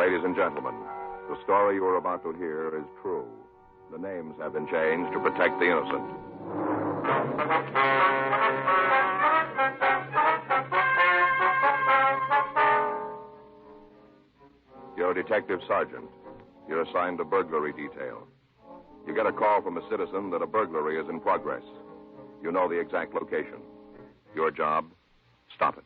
Ladies and gentlemen, the story you are about to hear is true. The names have been changed to protect the innocent. You're a detective sergeant. You're assigned to burglary detail. You get a call from a citizen that a burglary is in progress. You know the exact location. Your job, stop it.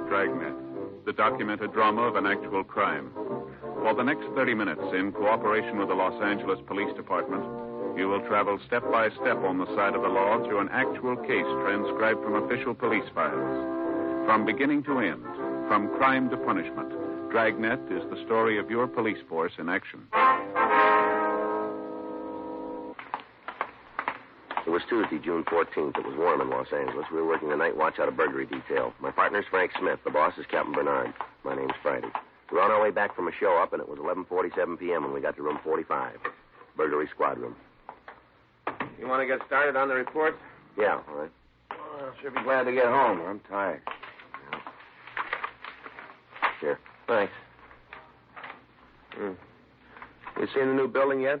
Dragnet, the documented drama of an actual crime. For the next 30 minutes, in cooperation with the Los Angeles Police Department, you will travel step by step on the side of the law through an actual case transcribed from official police files. From beginning to end, from crime to punishment, Dragnet is the story of your police force in action. It was Tuesday, June 14th. It was warm in Los Angeles. We were working the night watch out of burglary detail. My partner's Frank Smith. The boss is Captain Bernard. My name's Friday. We were on our way back from a show up, and it was 11:47 p.m. when we got to room 45, burglary squad room. You want to get started on the report? Yeah, all right. Well, I should be glad to get home. I'm tired. Yeah. Here. Thanks. You seen the new building yet?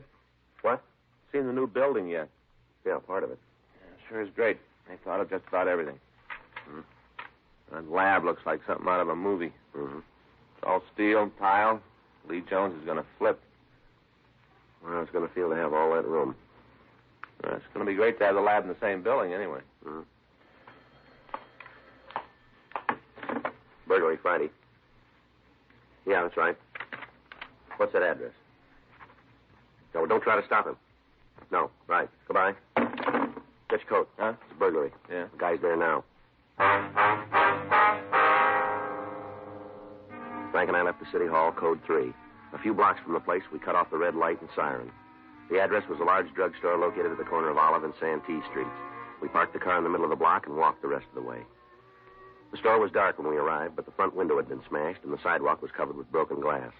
What? Seen the new building yet? Yeah, part of it. Yeah, sure is great. They thought of just about everything. That lab looks like something out of a movie. Mm-hmm. It's all steel and tile. Lee Jones is going to flip. Well, it's going to feel to have all that room. It's going to be great to have the lab in the same building anyway. Mm-hmm. Burglary Friday. Yeah, that's right. What's that address? No, don't try to stop him. No, right. Goodbye. Get your coat. Huh? It's a burglary. Yeah. The guy's there now. Frank and I left the city hall, code 3. A few blocks from the place, we cut off the red light and siren. The address was a large drugstore located at the corner of Olive and Santee Streets. We parked the car in the middle of the block and walked the rest of the way. The store was dark when we arrived, but the front window had been smashed and the sidewalk was covered with broken glass.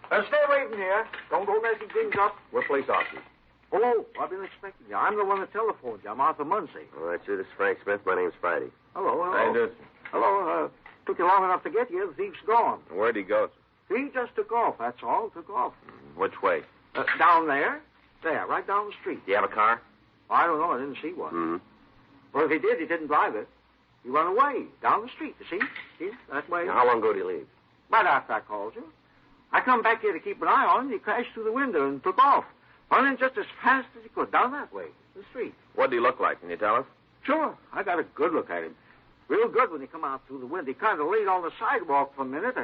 Stay waiting here. Don't go messing things up. We're police officers. Oh, I've been expecting you. I'm the one that telephoned you. I'm Arthur Muncie. All right, sir. This is Frank Smith. My name's Friday. Hello. How you doing? Hello. Took you long enough to get here. The thief's gone. Where'd he go? He just took off, that's all. Took off. Which way? Down there. There, right down the street. Do you have a car? I don't know. I didn't see one. Mm-hmm. Well, if he did, he didn't drive it. He went away, down the street, you see? See, that way. Now, how long ago did he leave? Right after I called you. I come back here to keep an eye on him. He crashed through the window and took off. Running just as fast as he could, down that way, the street. What did he look like? Can you tell us? Sure. I got a good look at him. Real good when he come out through the window. He kind of laid on the sidewalk for a minute,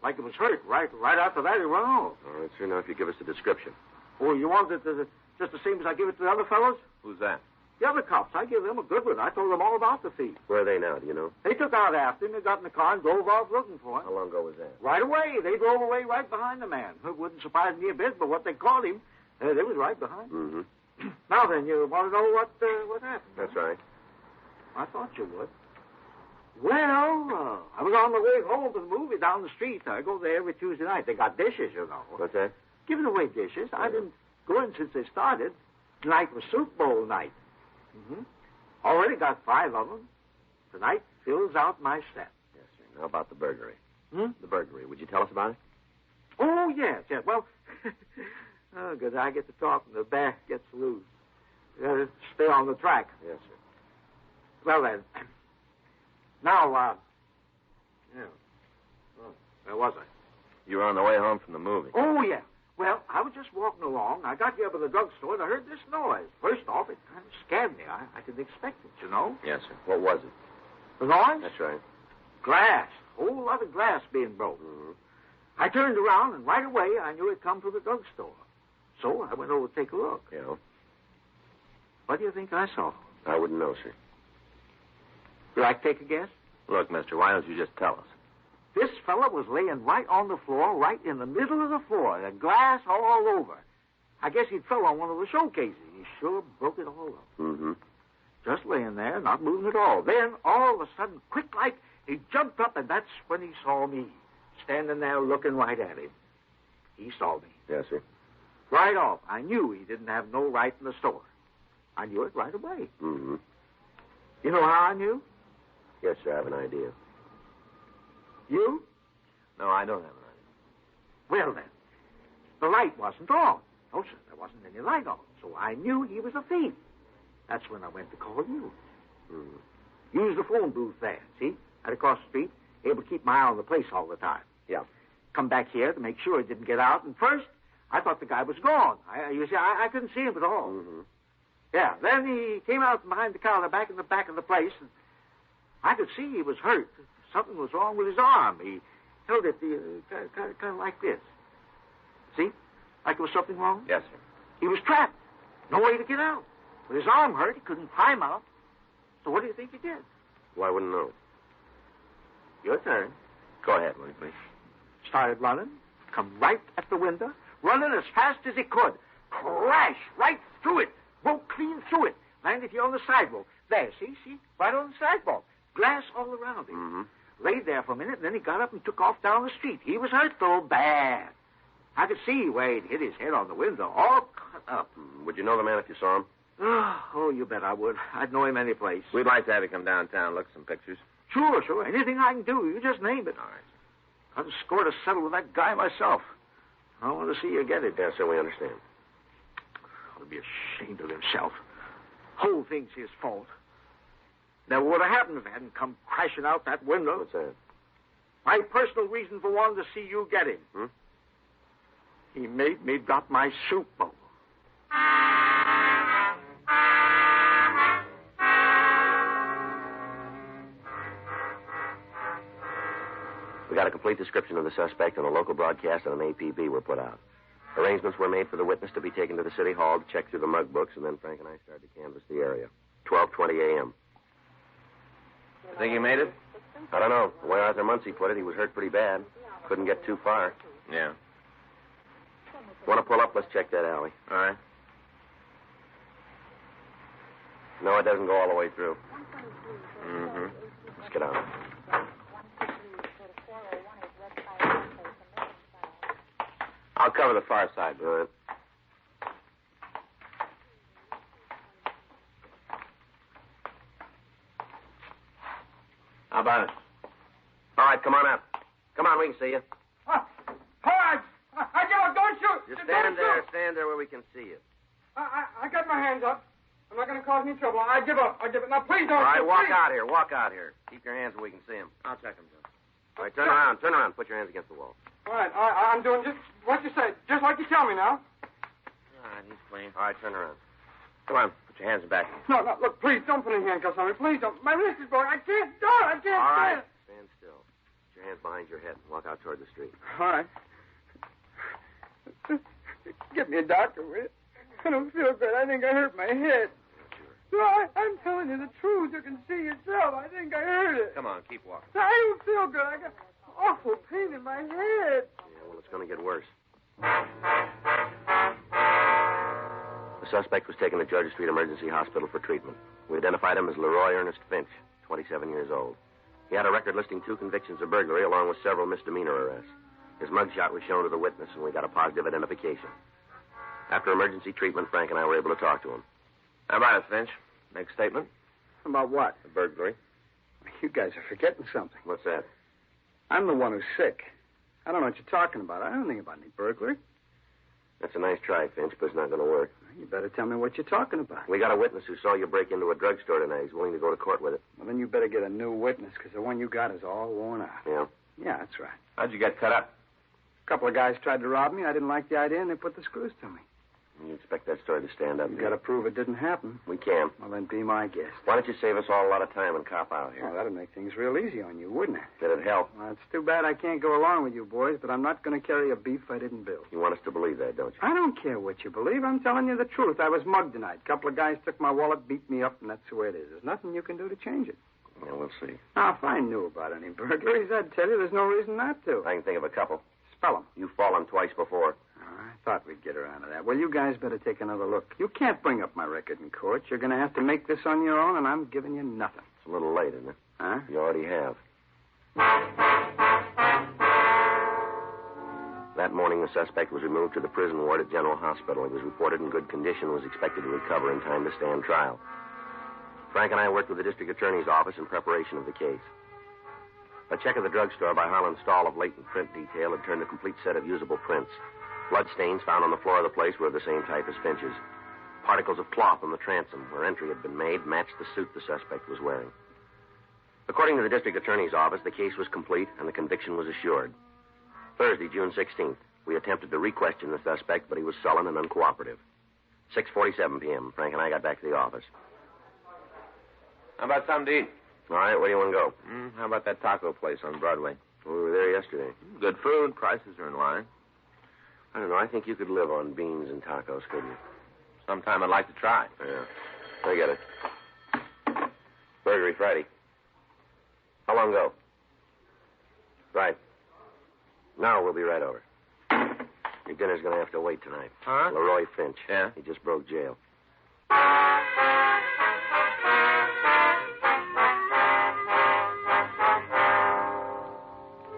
like he was hurt. Right after that, he ran off. All right, sir. Now, if you give us the description. Oh, you want it just the same as I give it to the other fellows? Who's that? The other cops. I give them a good one. I told them all about the thief. Where are they now? Do you know? They took out after him. They got in the car and drove off looking for him. How long ago was that? Right away. They drove away right behind the man. It wouldn't surprise me a bit, but what they caught him, they was right behind him. Mm-hmm. Now then, you want to know what happened? That's right. I thought you would. Well, I was on the way home from the movie down the street. I go there every Tuesday night. They got dishes, you know. What's that? Giving away dishes. I didn't go in since they started. Tonight was soup bowl night. Mm-hmm. Already got 5 of them. Tonight fills out my set. Yes, sir. How about the burglary? Hmm? The burglary. Would you tell us about it? Oh, yes. Well, oh, good. I get to talk and the back gets loose. You gotta stay on the track. Yes, sir. Well, then. Now, where was I? You were on the way home from the movie. Oh, yeah. Well, I was just walking along. I got here by the drugstore, and I heard this noise. First off, it kind of scared me. I didn't expect it, you know. Yes, sir. What was it? The noise? That's right. Glass. A whole lot of glass being broke. Mm-hmm. I turned around, and right away, I knew it come from the drugstore. So I went over to take a look. Yeah. What do you think I saw? I wouldn't know, sir. Would you like to take a guess? Look, mister, why don't you just tell us? This fella was laying right on the floor, right in the middle of the floor, the glass all over. I guess he'd fell on one of the showcases. He sure broke it all up. Mm-hmm. Just laying there, not moving at all. Then, all of a sudden, quick like, he jumped up, and that's when he saw me, standing there looking right at him. He saw me. Yes, sir. Right off. I knew he didn't have no right in the store. I knew it right away. Mm-hmm. You know how I knew? Yes, sir, I have an idea. You? No, I don't have an idea. Well, then, the light wasn't on. No, sir, there wasn't any light on. So I knew he was a thief. That's when I went to call you. Mm-hmm. Use the phone booth there, see? Right across the street. Able to keep my eye on the place all the time. Yeah. Come back here to make sure he didn't get out. And first, I thought the guy was gone. You see, I couldn't see him at all. Mm-hmm. Yeah, then he came out from behind the counter back in the back of the place, and I could see he was hurt. Something was wrong with his arm. He held it kind of like this. See? Like there was something wrong? Yes, sir. He was trapped. No way to get out. With his arm hurt, he couldn't climb out. So what do you think he did? Well, I wouldn't know. Your turn. Go ahead, will you, please? Started running, come right at the window, running as fast as he could. Crash right through it. Broke clean through it. Landed here on the sidewalk. There, see? Right on the sidewalk. Glass all around him. Mm-hmm. Laid there for a minute, and then he got up and took off down the street. He was hurt, though, bad. I could see where he'd hit his head on the window, all cut up. Would you know the man if you saw him? Oh, you bet I would. I'd know him any place. We'd like to have you come downtown, look at some pictures. Sure. Anything I can do, you just name it. All right. I'd score to settle with that guy myself. I want to see you get it. Yes, sir, we understand. He'll be ashamed of himself. Whole thing's his fault. Never would have happened if it hadn't come crashing out that window. What's that? My personal reason for wanting to see you get him. He made me drop my soup bowl. We got a complete description of the suspect, and a local broadcast and an APB were put out. Arrangements were made for the witness to be taken to the city hall to check through the mug books, and then Frank and I started to canvass the area. 12:20 a.m. Think he made it? I don't know. The way Arthur Muncie put it, he was hurt pretty bad. Couldn't get too far. Yeah. Want to pull up? Let's check that alley. All right. No, it doesn't go all the way through. Mm-hmm. Let's get out. I'll cover the far side. Good. How about it? All right, come on out. Come on, we can see you. All right. I give up. Don't shoot. Just Don't stand there. shoot. Stand there where we can see you. I got my hands up. I'm not going to cause any trouble. I give up. Now, please don't All right, shoot. walk please. out here. Walk out here. Keep your hands where we can see him. I'll check him, Joe. All right, turn around. Turn around. Put your hands against the wall. All right. I'm doing just what you said. Just like you tell me now. All right, he's clean. All right, turn around. Come on, put your hands in back. No, look, please don't put any handcuffs on me. Please don't. My wrist is broken. I can't do it. I can't All do right. it. Stand still. Put your hands behind your head and walk out toward the street. All right. Get me a doctor, will you? I don't feel good. I think I hurt my head. No, I'm telling you the truth. You can see yourself. I think I hurt it. Come on, keep walking. I don't feel good. I got awful pain in my head. Yeah, well, it's going to get worse. The suspect was taken to Georgia Street Emergency Hospital for treatment. We identified him as Leroy Ernest Finch, 27 years old. He had a record listing 2 convictions of burglary along with several misdemeanor arrests. His mugshot was shown to the witness, and we got a positive identification. After emergency treatment, Frank and I were able to talk to him. How about it, Finch? Make a statement? About what? A burglary. You guys are forgetting something. What's that? I'm the one who's sick. I don't know what you're talking about. I don't think about any burglary. That's a nice try, Finch, but it's not going to work. You better tell me what you're talking about. We got a witness who saw you break into a drugstore tonight. He's willing to go to court with it. Well, then you better get a new witness, because the one you got is all worn out. Yeah? Yeah, that's right. How'd you get cut up? A couple of guys tried to rob me. I didn't like the idea, and they put the screws to me. You expect that story to stand up? You got to prove it didn't happen. We can. Well, then be my guest. Why don't you save us all a lot of time and cop out here? Well, that'd make things real easy on you, wouldn't it? That'd help. Well, it's too bad I can't go along with you boys, but I'm not going to carry a beef I didn't build. You want us to believe that, don't you? I don't care what you believe. I'm telling you the truth. I was mugged tonight. A couple of guys took my wallet, beat me up, and that's the way it is. There's nothing you can do to change it. Yeah, we'll see. Now, if I knew about any burglaries, I'd tell you there's no reason not to. I can think of a couple. Spell them. You've fallen twice before. I thought we'd get around to that. Well, you guys better take another look. You can't bring up my record in court. You're going to have to make this on your own, and I'm giving you nothing. It's a little late, isn't it? Huh? You already have. That morning, the suspect was removed to the prison ward at General Hospital. He was reported in good condition and was expected to recover in time to stand trial. Frank and I worked with the district attorney's office in preparation of the case. A check of the drugstore by Harlan Stahl of latent print detail had turned a complete set of usable prints. Blood stains found on the floor of the place were of the same type as Finch's. Particles of cloth on the transom where entry had been made matched the suit the suspect was wearing. According to the district attorney's office, the case was complete and the conviction was assured. Thursday, June 16th, we attempted to re-question the suspect, but he was sullen and uncooperative. 6:47 p.m., Frank and I got back to the office. How about something to eat? All right, where do you want to go? How about that taco place on Broadway? Well, we were there yesterday. Good food. Prices are in line. I don't know. I think you could live on beans and tacos, couldn't you? Sometime I'd like to try. Yeah. I get it. Burgery Friday. How long ago? Right. Now we'll be right over. Your dinner's going to have to wait tonight. Huh? Leroy Finch. Yeah? He just broke jail.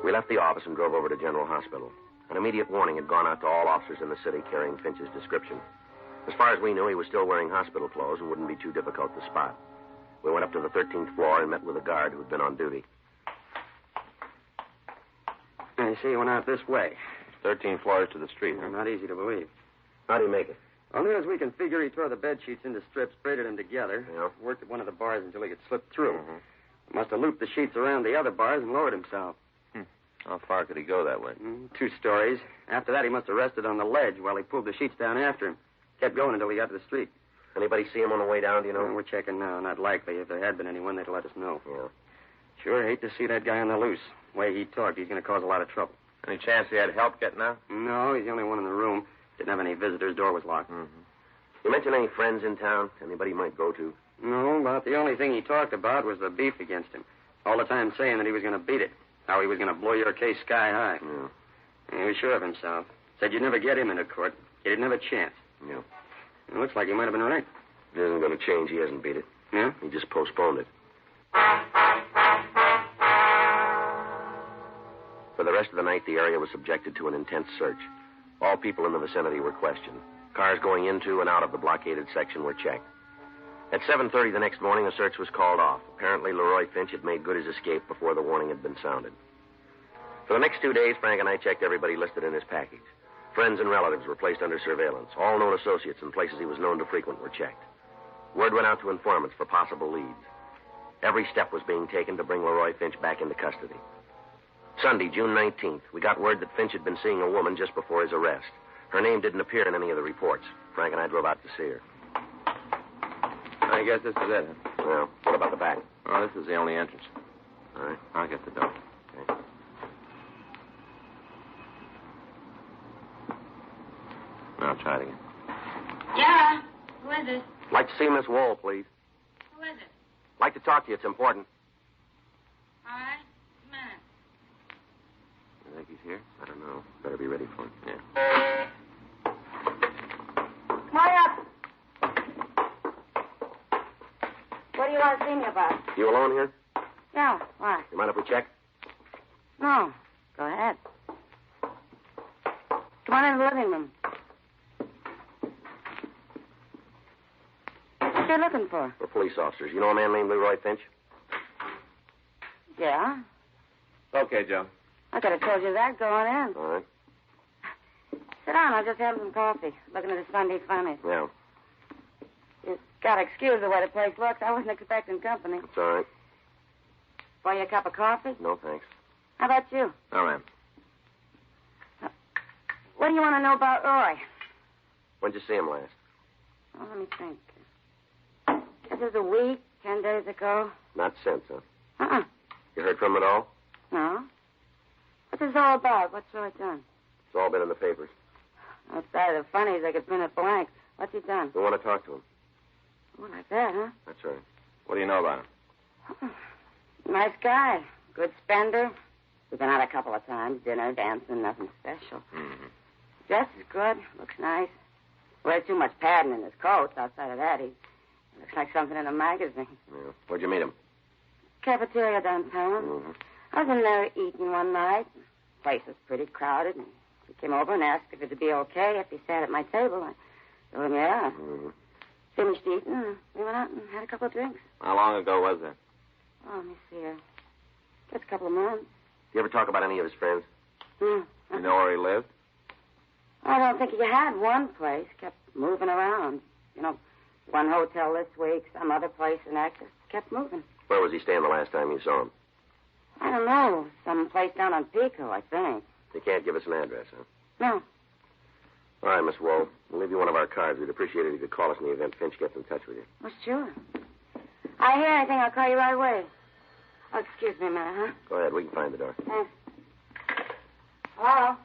We left the office and drove over to General Hospital. An immediate warning had gone out to all officers in the city carrying Finch's description. As far as we knew, he was still wearing hospital clothes and wouldn't be too difficult to spot. We went up to the 13th floor and met with a guard who had been on duty. I see you went out this way. 13 floors to the street. Well, not easy to believe. How do you make it? Only as we can figure, he tore the bed sheets into strips, braided them together, Yeah. worked at one of the bars until he could slip through. Must have looped the sheets around the other bars and lowered himself. How far could he go that way? 2 stories. After that, he must have rested on the ledge while he pulled the sheets down after him. Kept going until he got to the street. Anybody see him on the way down, do you know? We're checking now. Not likely. If there had been anyone, they'd let us know. Yeah. Sure hate to see that guy on the loose. The way he talked, he's going to cause a lot of trouble. Any chance he had help getting out? No, he's the only one in the room. Didn't have any visitors. Door was locked. You mention any friends in town? Anybody you might go to? No, about the only thing he talked about was the beef against him. All the time saying that he was going to beat it. How he was going to blow your case sky high. Yeah. He was sure of himself. Said you'd never get him into court. He didn't have a chance. Yeah. It looks like he might have been right. It isn't going to change. He hasn't beat it. Yeah? He just postponed it. For the rest of the night, the area was subjected to an intense search. All people in the vicinity were questioned. Cars going into and out of the blockaded section were checked. At 7:30 the next morning, a search was called off. Apparently, Leroy Finch had made good his escape before the warning had been sounded. For the next 2 days, Frank and I checked everybody listed in his package. Friends and relatives were placed under surveillance. All known associates and places he was known to frequent were checked. Word went out to informants for possible leads. Every step was being taken to bring Leroy Finch back into custody. Sunday, June 19th, we got word that Finch had been seeing a woman just before his arrest. Her name didn't appear in any of the reports. Frank and I drove out to see her. I guess this is it. Well, what about the back? Oh, this is the only entrance. All right. I'll get the door. Okay. Now try it again. Yeah. Who is it? Like to see Miss Wall, please. Who is it? Like to talk to you. It's important. All right. Just a minute. You think he's here? I don't know. Better be ready for him. Yeah. Come on up. What do you want to see me about? You alone here? Yeah, why? You mind if we check? No. Go ahead. Come on in the living room. What you looking for? For police officers. You know a man named Leroy Finch? Yeah. Okay, Joe. I could have told you that going in. All right. Sit down. I'll just have some coffee. Looking at the Sunday funnies. Yeah. You gotta excuse the way the place looks. I wasn't expecting company. It's all right. Pour you a cup of coffee? No, thanks. How about you? All right. What do you want to know about Roy? When'd you see him last? Oh, let me think. This is a week, 10 days ago. Not since, huh? Uh-uh. You heard from him at all? No. What's this all about? What's Roy done? It's all been in the papers. Outside of the funnies, they could print it blank. What's he done? We want to talk to him. Oh, like that, huh? That's right. What do you know about him? Nice guy. Good spender. We've been out a couple of times. Dinner, dancing, nothing special. Mm-hmm. Dresses good. Looks nice. Wears too much padding in his coat. Outside of that, he looks like something in a magazine. Yeah. Where'd you meet him? Cafeteria downtown. Mm-hmm. I was in there eating one night. Place was pretty crowded. And He came over and asked if it'd be okay if he sat at my table. I told him, yeah. Mm-hmm. Finished eating, and we went out and had a couple of drinks. How long ago was that? Oh, let me see here. Just a couple of months. Do you ever talk about any of his friends? Yeah. You know where he lived? I don't think he had one place. Kept moving around. You know, one hotel this week, some other place the next. Just kept moving. Where was he staying the last time you saw him? I don't know. Some place down on Pico, I think. You can't give us an address, huh? No. All right, Miss Wool. We'll leave you one of our cards. We'd appreciate it if you could call us in the event Finch gets in touch with you. Well, sure. I hear anything, I'll call you right away. Oh, excuse me a minute, huh? Go ahead. We can find the door. Thanks. Hello?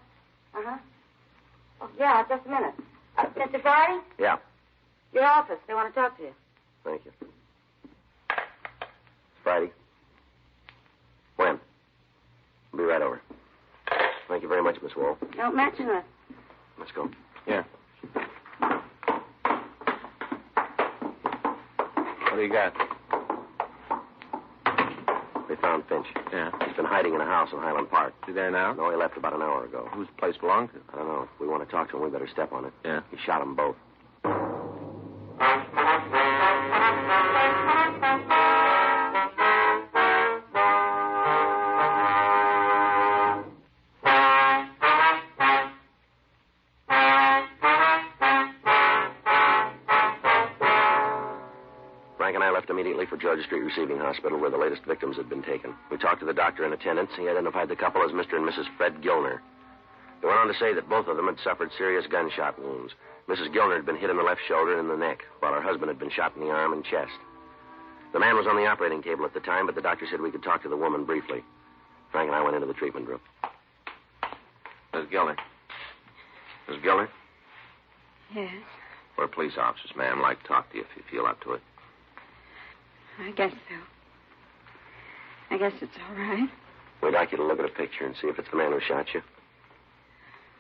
Uh-huh. Oh, yeah, just a minute. Mr. Friday? Yeah. Your office. They want to talk to you. Thank you. Friday. When? I'll be right over. Thank you very much, Miss Wool. Don't mention it. Let's go. Yeah. What do you got? They found Finch. Yeah. He's been hiding in a house in Highland Park. You there now? No, he left about an hour ago. Whose place belonged to? I don't know. If we want to talk to him, we better step on it. Yeah. He shot them both. Frank and I left immediately for Georgia Street Receiving Hospital, where the latest victims had been taken. We talked to the doctor in attendance. He identified the couple as Mr. and Mrs. Fred Gilner. He went on to say that both of them had suffered serious gunshot wounds. Mrs. Gilner had been hit in the left shoulder and in the neck, while her husband had been shot in the arm and chest. The man was on the operating table at the time, but the doctor said we could talk to the woman briefly. Frank and I went into the treatment room. Miss Gilner. Miss Gilner? Yes, We're police officers, ma'am. I'd like to talk to you if you feel up to it. I guess so. I guess it's all right. We'd like you to look at a picture and see if it's the man who shot you.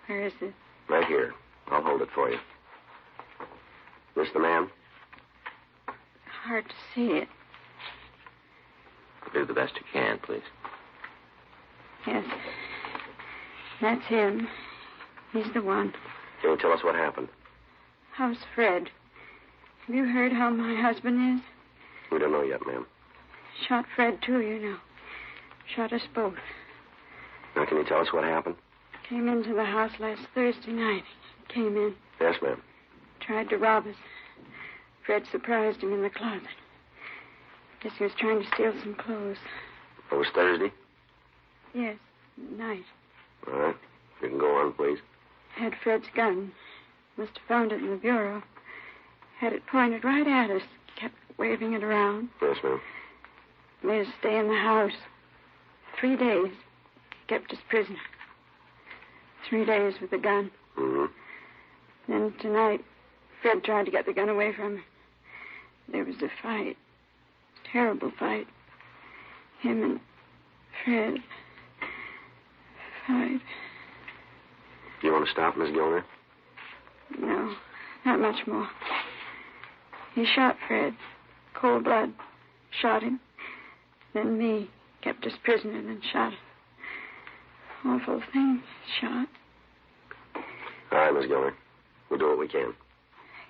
Where is it? Right here. I'll hold it for you. This the man? Hard to see it. Do the best you can, please. Yes. That's him. He's the one. Can you tell us what happened? How's Fred? Have you heard how my husband is? We don't know yet, ma'am. Shot Fred, too, you know. Shot us both. Now, can you tell us what happened? Came into the house last Thursday night. Came in. Yes, ma'am. Tried to rob us. Fred surprised him in the closet. Guess he was trying to steal some clothes. It was Thursday? Yes, night. All right. You can go on, please. Had Fred's gun. Must have found it in the bureau. Had it pointed right at us. Kept waving it around. Yes, ma'am. Made us stay in the house. 3 days. Kept us prisoner. 3 days with the gun. Mm-hmm. Then tonight, Fred tried to get the gun away from him. There was a fight. Terrible fight. Him and Fred. Fight. Do you want to stop, Miss Gilner? No, not much more. He shot Fred. Cold blood. Shot him. Then me. Kept us prisoner, then shot him. Awful thing. Shot. All right, Miss Gilner. We'll do what we can.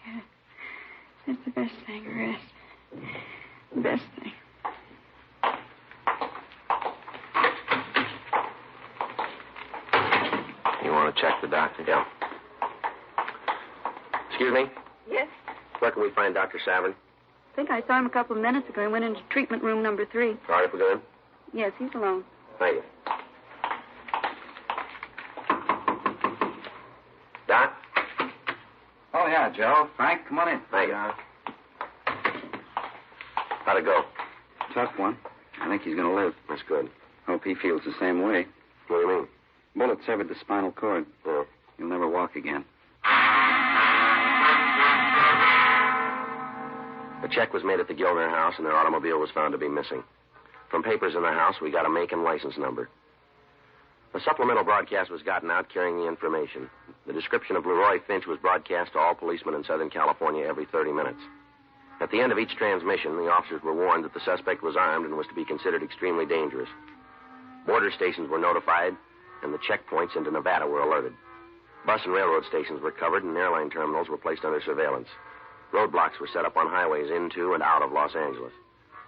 Yeah. That's the best thing, rest. The best thing. You want to check the doctor? Yeah. Excuse me? Yes? Where can we find Dr. Savern? I think I saw him a couple of minutes ago. He went into treatment room number 3. All right, if we go in? Yes, he's alone. Thank you. Doc? Oh, yeah, Joe. Frank, come on in. Thank you. How'd it go? Tough one. I think he's going to live. That's good. Hope he feels the same way. What do you mean? Bullet severed the spinal cord. Yeah. He'll never walk again. A check was made at the Gilner house, and their automobile was found to be missing. From papers in the house, we got a make and license number. A supplemental broadcast was gotten out carrying the information. The description of Leroy Finch was broadcast to all policemen in Southern California every 30 minutes. At the end of each transmission, the officers were warned that the suspect was armed and was to be considered extremely dangerous. Border stations were notified, and the checkpoints into Nevada were alerted. Bus and railroad stations were covered, and airline terminals were placed under surveillance. Roadblocks were set up on highways into and out of Los Angeles.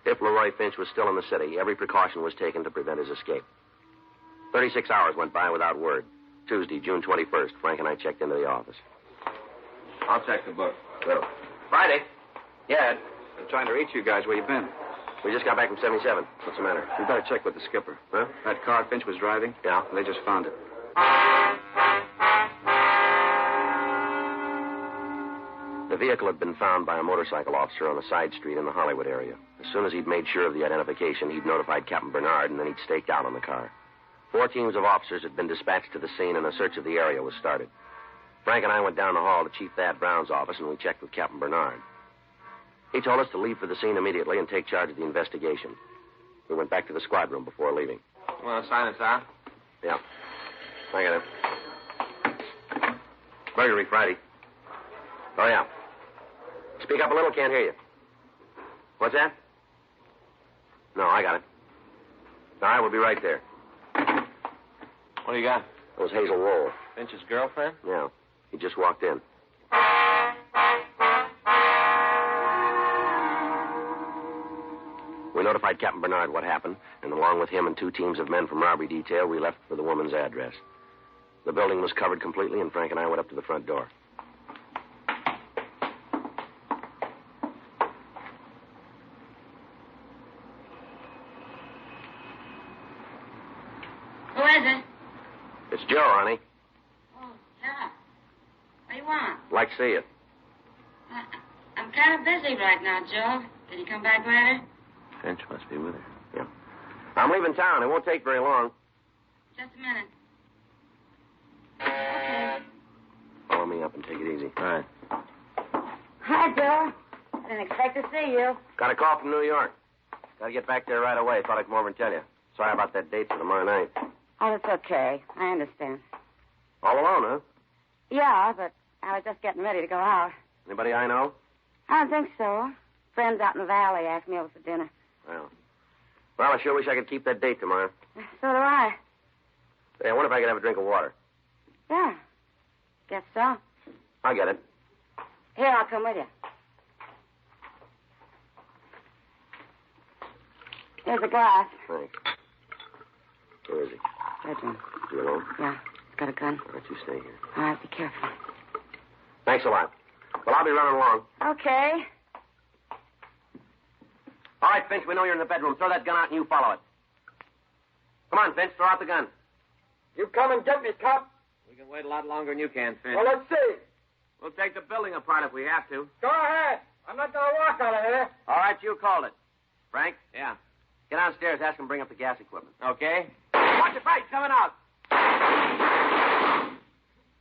If Leroy Finch was still in the city, every precaution was taken to prevent his escape. 36 hours went by without word. Tuesday, June 21st, Frank and I checked into the office. I'll check the book. Well, Friday? Yeah, Ed. Been trying to reach you guys. Where you been? we just got back from 77. What's the matter? We better check with the skipper. Huh? That car Finch was driving? Yeah. They just found it. The vehicle had been found by a motorcycle officer on a side street in the Hollywood area. As soon as he'd made sure of the identification, he'd notified Captain Bernard, and then he'd staked out on the car. 4 teams of officers had been dispatched to the scene, and a search of the area was started. Frank and I went down the hall to Chief Thad Brown's office, and we checked with Captain Bernard. He told us to leave for the scene immediately and take charge of the investigation. We went back to the squad room before leaving. You want to sign us out? Yeah. I got it. Burglary Friday. Oh, yeah. Speak up a little, can't hear you. What's that? No, I got it. All right, we'll be right there. What do you got? It was Hazel Roll. Finch's girlfriend? Yeah. He just walked in. We notified Captain Bernard what happened, and along with him and 2 teams of men from robbery detail, we left for the woman's address. The building was covered completely, and Frank and I went up to the front door. Who is it? It's Joe, honey. Oh, Joe. What do you want? Like to see you. I'm kind of busy right now, Joe. Can you come back later? Finch must be with her. Yeah. I'm leaving town. It won't take very long. Just a minute. Okay. Follow me up and take it easy. All right. Hi, Joe. Didn't expect to see you. Got a call from New York. Got to get back there right away. Thought I'd come over and tell you. Sorry about that date for tomorrow night. Oh, it's okay. I understand. All alone, huh? Yeah, but I was just getting ready to go out. Anybody I know? I don't think so. Friends out in the valley asked me over for dinner. Well, I sure wish I could keep that date tomorrow. So do I. Hey, I wonder if I could have a drink of water. Yeah. Guess so. I'll get it. Here, I'll come with you. Here's a glass. Thanks. Where is he? Bedroom. You alone? Yeah. He's got a gun. All right, you stay here. All right, be careful. Thanks a lot. Well, I'll be running along. Okay. All right, Finch, we know you're in the bedroom. Throw that gun out and you follow it. Come on, Finch, throw out the gun. You come and get me, cop. We can wait a lot longer than you can, Finch. Well, let's see. We'll take the building apart if we have to. Go ahead. I'm not going to walk out of here. All right, you called it. Frank, Yeah. get downstairs. Ask him to bring up the gas equipment. Okay. Watch your face. Coming out.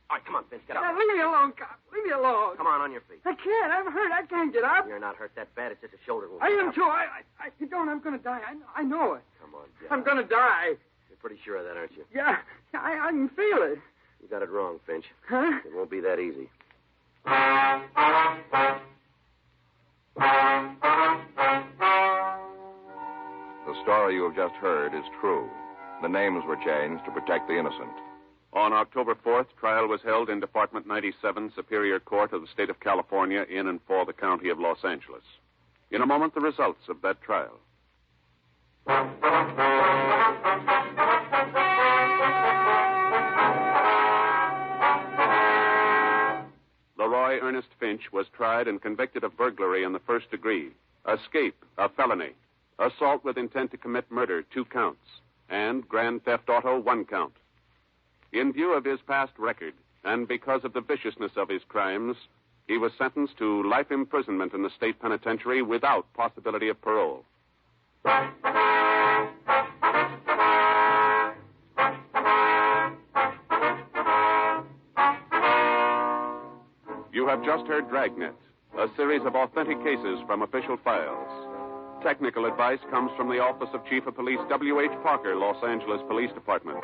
All right, come on, Finch. Get Now, up. leave me alone, cop. Leave me alone. Come on your feet. I can't. I'm hurt. I can't get up. You're not hurt that bad. It's just a shoulder wound. I am, too. You don't. I'm going to die. I know it. Come on, Jeff. I'm going to die. You're pretty sure of that, aren't you? Yeah. I can feel it. You got it wrong, Finch. Huh? It won't be that easy. The story you have just heard is true. The names were changed to protect the innocent. On October 4th, trial was held in Department 97, Superior Court of the State of California, in and for the County of Los Angeles. In a moment, the results of that trial. Leroy Ernest Finch was tried and convicted of burglary in the first degree, escape, a felony, assault with intent to commit murder, 2 counts, and grand theft auto, 1 count. In view of his past record, and because of the viciousness of his crimes, he was sentenced to life imprisonment in the state penitentiary without possibility of parole. You have just heard Dragnet, a series of authentic cases from official files. Technical advice comes from the Office of Chief of Police W.H. Parker, Los Angeles Police Department.